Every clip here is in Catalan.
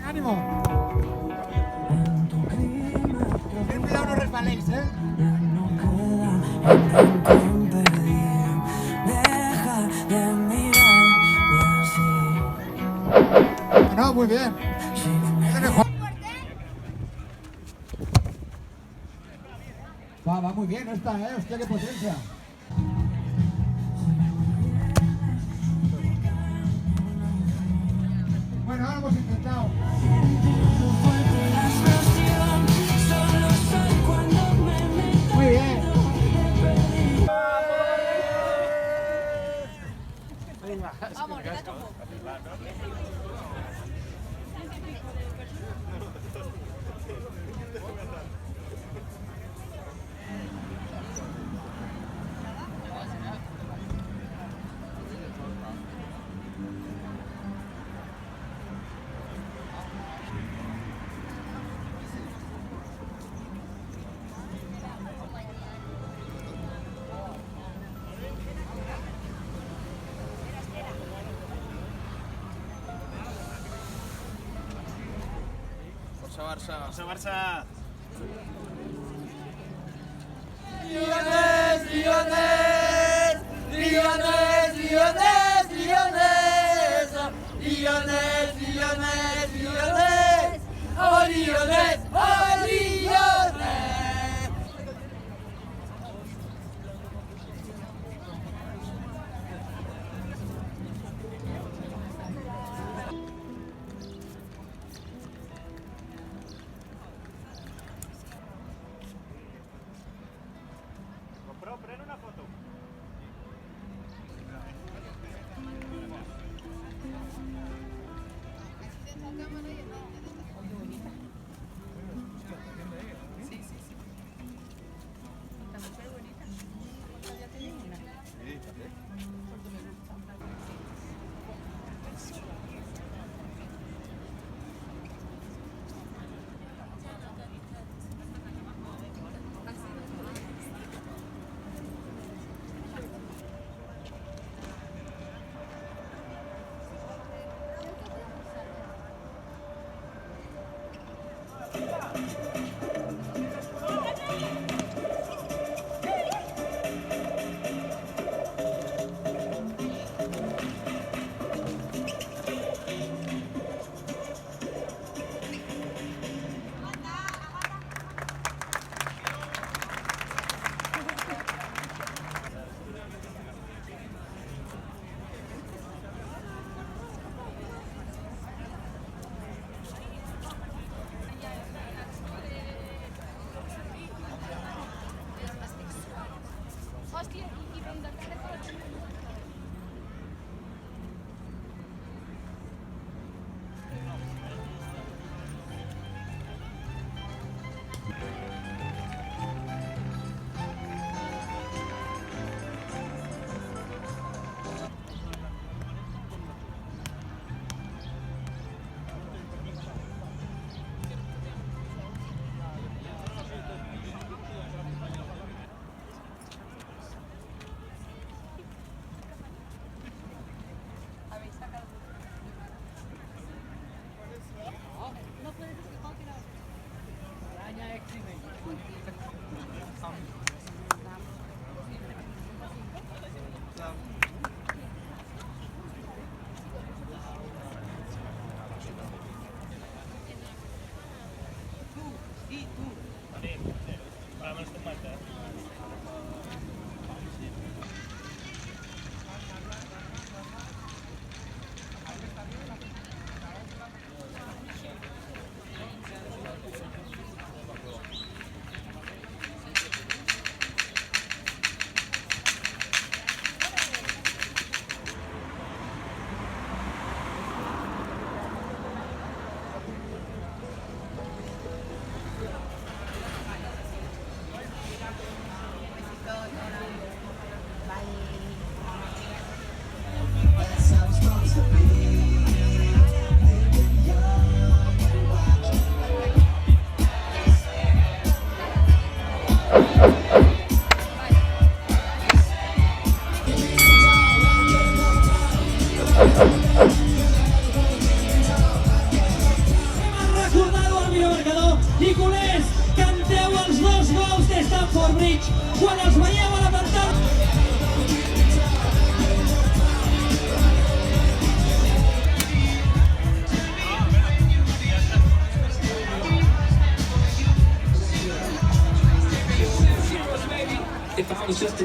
¡Ánimo! Ten cuidado, no resbaléis, ¿eh? No, muy bien. Va muy bien esta, hostia, qué potencia. Bueno, ahora hemos intentado. Muy bien. Vamos, le da como. Força Barça! Força Barça! Lionès! Lionès! Lionès! Lionès! Lionès! Lionès! Lionès! Lionès! Oh Lionès! Oh Lionès! Però pren una foto.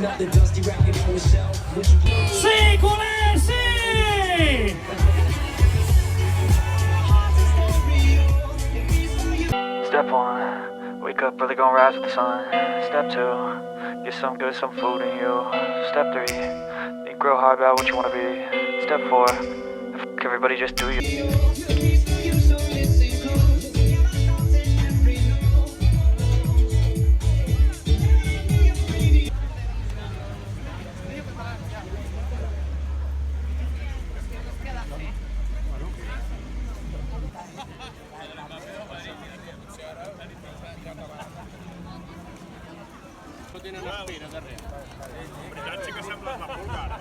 Sí, culer, sí! Step 1, wake up early, gonna rise with the sun. Step 2, get some good, some food in you. Step 3, think real hard about what you wanna be. Step 4, fuck everybody, just do you. Tenen una espina darrere. La veritat sí que sembla una pulga, ara.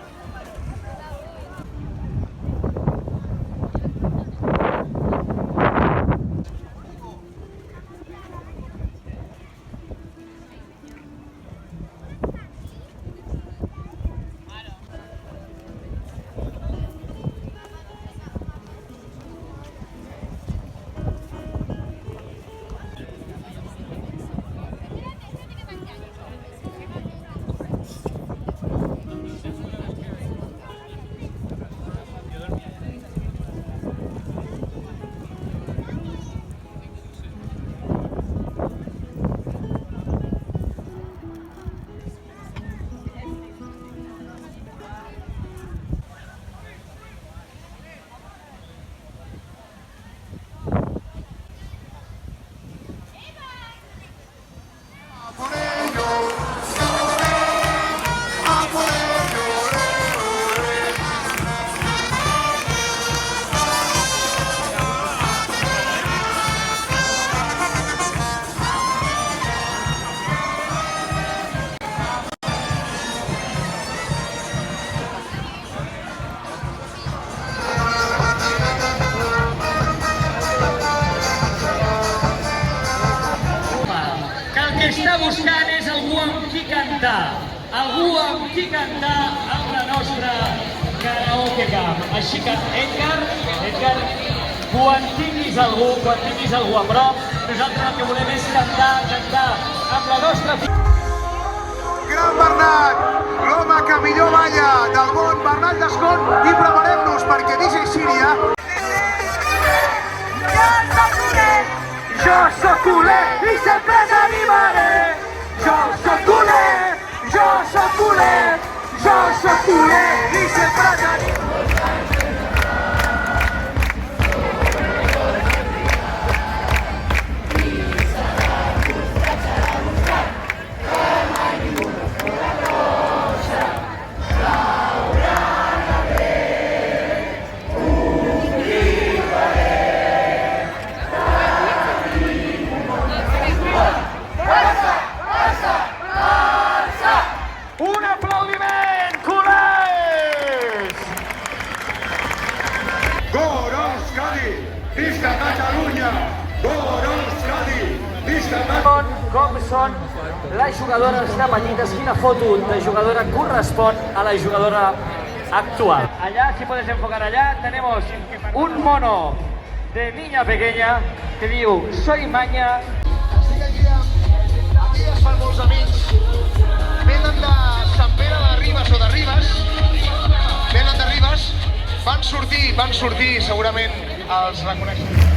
Que el que està buscant és algú amb qui cantar amb la nostra karaoke camp. Així que, Edgar, quan tinguis algú a prop, nosaltres el que volem és cantar amb la nostra... Gran Bernat, l'home que millor balla del món, Bernat Descont, i preparem-nos perquè DJ Síria... Jo soc culer i sempre t'animaré. Jo soc culer i sempre t'animaré. Un aplaudiment, culers! Goroscadi, visca Catalunya! Goroscadi, visca Catalunya! Com són les jugadores de petites, quina foto de jugadora correspon a la jugadora actual. Allá, si puedes enfocar allá, tenemos un mono de niña pequeña que diu soy maña. Aquí es fan molts amics. Venen de Sant Pere de Ribes o de Ribes. Venen de Ribes. Van sortir, segurament els reconeixen.